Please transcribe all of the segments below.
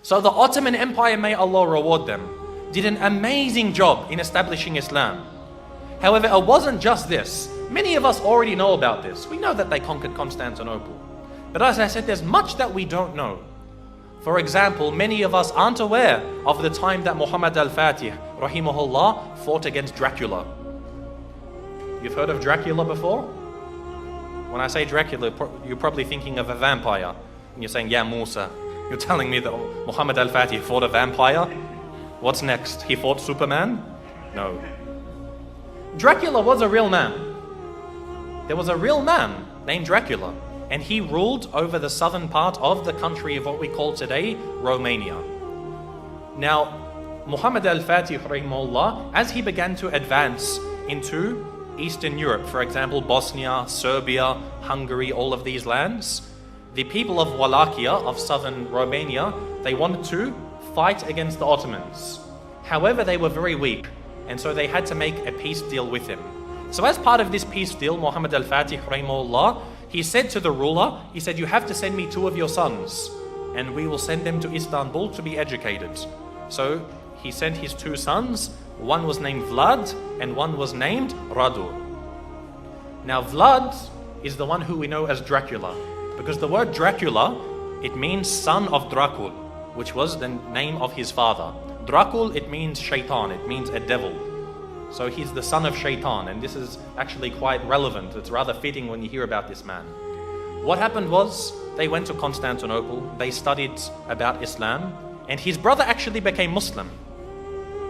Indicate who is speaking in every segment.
Speaker 1: So the Ottoman Empire, may Allah reward them, did an amazing job in establishing Islam. However, it wasn't just this. Many of us already know about this. We know that they conquered Constantinople. But as I said, there's much that we don't know. For example, many of us aren't aware of the time that Muhammad al-Fatih, rahimahullah, fought against Dracula. You've heard of Dracula before? When I say Dracula, you're probably thinking of a vampire. And you're saying, yeah, Musa, you're telling me that Muhammad al-Fatih fought a vampire? What's next? He fought Superman? No. Dracula was a real man. There was a real man named Dracula, and he ruled over the southern part of the country of what we call today Romania. Now, Muhammad al-Fatih, rahimahullah, as he began to advance into Eastern Europe, for example, Bosnia, Serbia, Hungary, all of these lands, the people of Wallachia, of southern Romania, they wanted to fight against the Ottomans. However, they were very weak, and so they had to make a peace deal with him. So as part of this peace deal, Muhammad al-Fatih, rahimahullah, he said to the ruler, he said, you have to send me 2 of your sons, and we will send them to Istanbul to be educated. So he sent his 2 sons. One was named Vlad, and one was named Radu. Now Vlad is the one who we know as Dracula, because the word Dracula, it means son of Dracul, which was the name of his father. Dracul, it means shaitan, it means a devil. So he's the son of shaitan, and this is actually quite relevant. It's rather fitting when you hear about this man. What happened was, they went to Constantinople, they studied about Islam, and his brother actually became Muslim.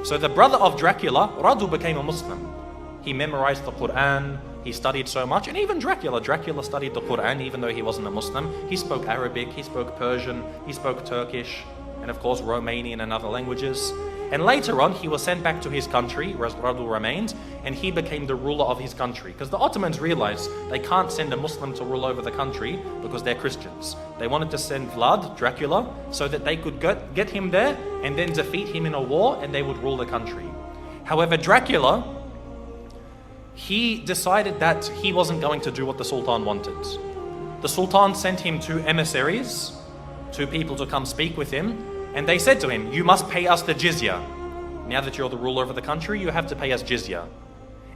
Speaker 1: So the brother of Dracula, Radu, became a Muslim. He memorized the Quran, he studied so much, and even Dracula studied the Quran even though he wasn't a Muslim. He spoke Arabic, he spoke Persian, he spoke Turkish, and of course Romanian and other languages. And later on, he was sent back to his country, where Radu remained, and he became the ruler of his country. Because the Ottomans realized they can't send a Muslim to rule over the country because they're Christians. They wanted to send Vlad, Dracula, so that they could get him there and then defeat him in a war, and they would rule the country. However, Dracula, he decided that he wasn't going to do what the Sultan wanted. The Sultan sent him 2 emissaries, 2 people to come speak with him, and they said to him, you must pay us the jizya. Now that you're the ruler of the country, you have to pay us jizya.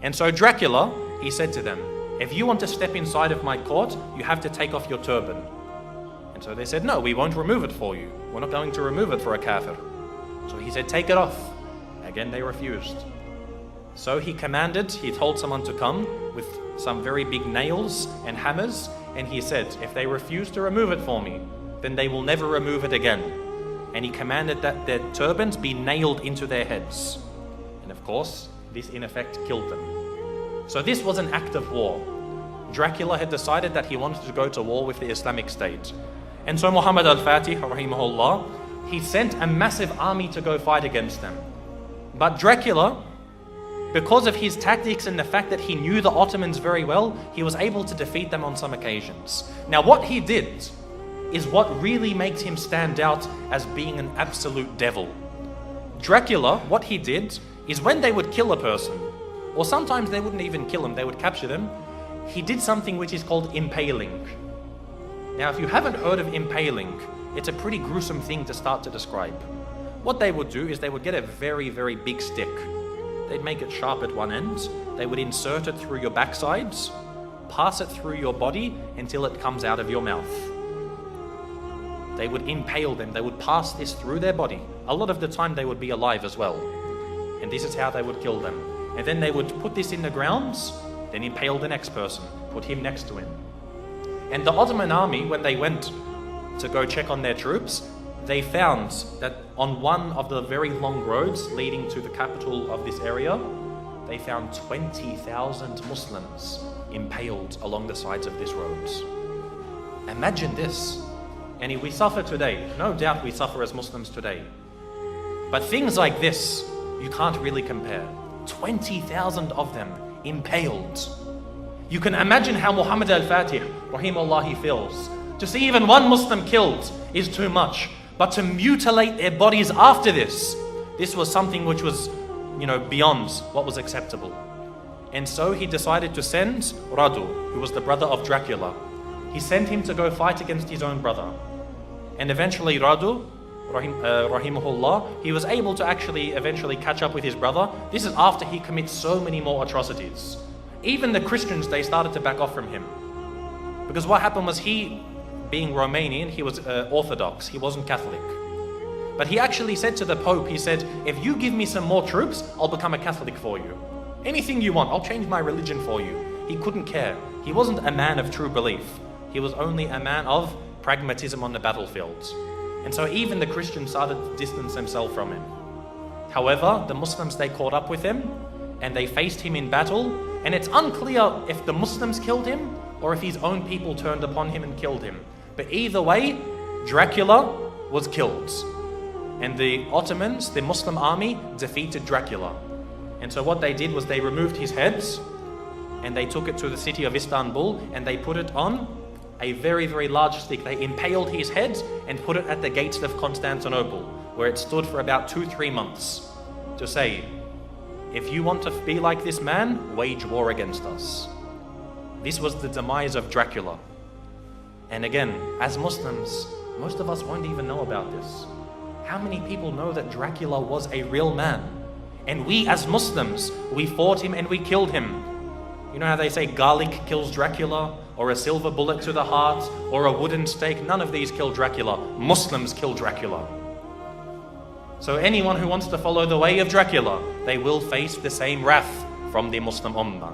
Speaker 1: And so Dracula, he said to them, if you want to step inside of my court, you have to take off your turban. And so they said, no, we won't remove it for you. We're not going to remove it for a kafir. So he said, take it off. Again, they refused. So he told someone to come with some very big nails and hammers, and he said, if they refuse to remove it for me, then they will never remove it again. And he commanded that their turbans be nailed into their heads. And of course, this in effect killed them. So this was an act of war. Dracula had decided that he wanted to go to war with the Islamic State. And so Muhammad al-Fatih, rahimahullah, he sent a massive army to go fight against them. But Dracula, because of his tactics and the fact that he knew the Ottomans very well, he was able to defeat them on some occasions. Now what he did is what really makes him stand out as being an absolute devil. Dracula, what he did is when they would kill a person, or sometimes they wouldn't even kill them, they would capture them, he did something which is called impaling. Now if you haven't heard of impaling, it's a pretty gruesome thing to start to describe. What they would do is they would get a very, very big stick. They'd make it sharp at one end, they would insert it through your backsides, pass it through your body until it comes out of your mouth. They would impale them, they would pass this through their body. A lot of the time they would be alive as well. And this is how they would kill them. And then they would put this in the ground, then impale the next person, put him next to him. And the Ottoman army, when they went to go check on their troops, they found that on one of the very long roads leading to the capital of this area, they found 20,000 Muslims impaled along the sides of this road. Imagine this. And we suffer today. No doubt we suffer as Muslims today. But things like this, you can't really compare. 20,000 of them impaled. You can imagine how Muhammad al-Fatih, rahimahullah, he feels. To see even one Muslim killed is too much. But to mutilate their bodies after this was something which was, beyond what was acceptable. And so he decided to send Radu, who was the brother of Dracula. He sent him to go fight against his own brother. And eventually Radu, rahimahullah, he was able to actually eventually catch up with his brother. This is after he commits so many more atrocities. Even the Christians, they started to back off from him. Because what happened was, he, being Romanian, he was Orthodox, he wasn't Catholic. But he actually said to the Pope, he said, if you give me some more troops, I'll become a Catholic for you. Anything you want, I'll change my religion for you. He couldn't care. He wasn't a man of true belief. He was only a man of pragmatism on the battlefields. And so even the Christians started to distance themselves from him. However, the Muslims, they caught up with him and they faced him in battle. And it's unclear if the Muslims killed him or if his own people turned upon him and killed him. But either way, Dracula was killed. And the Ottomans, the Muslim army, defeated Dracula. And so what they did was they removed his heads and they took it to the city of Istanbul and they put it on a very, very large stick. They impaled his head and put it at the gates of Constantinople, where it stood for about 2-3 months, to say, if you want to be like this man, wage war against us. This was the demise of Dracula. And again, as Muslims, most of us won't even know about this. How many people know that Dracula was a real man? And we as Muslims, we fought him and we killed him. You know how they say garlic kills Dracula, or a silver bullet to the heart, or a wooden stake? None of these kill Dracula. Muslims kill Dracula. So anyone who wants to follow the way of Dracula, they will face the same wrath from the Muslim Ummah.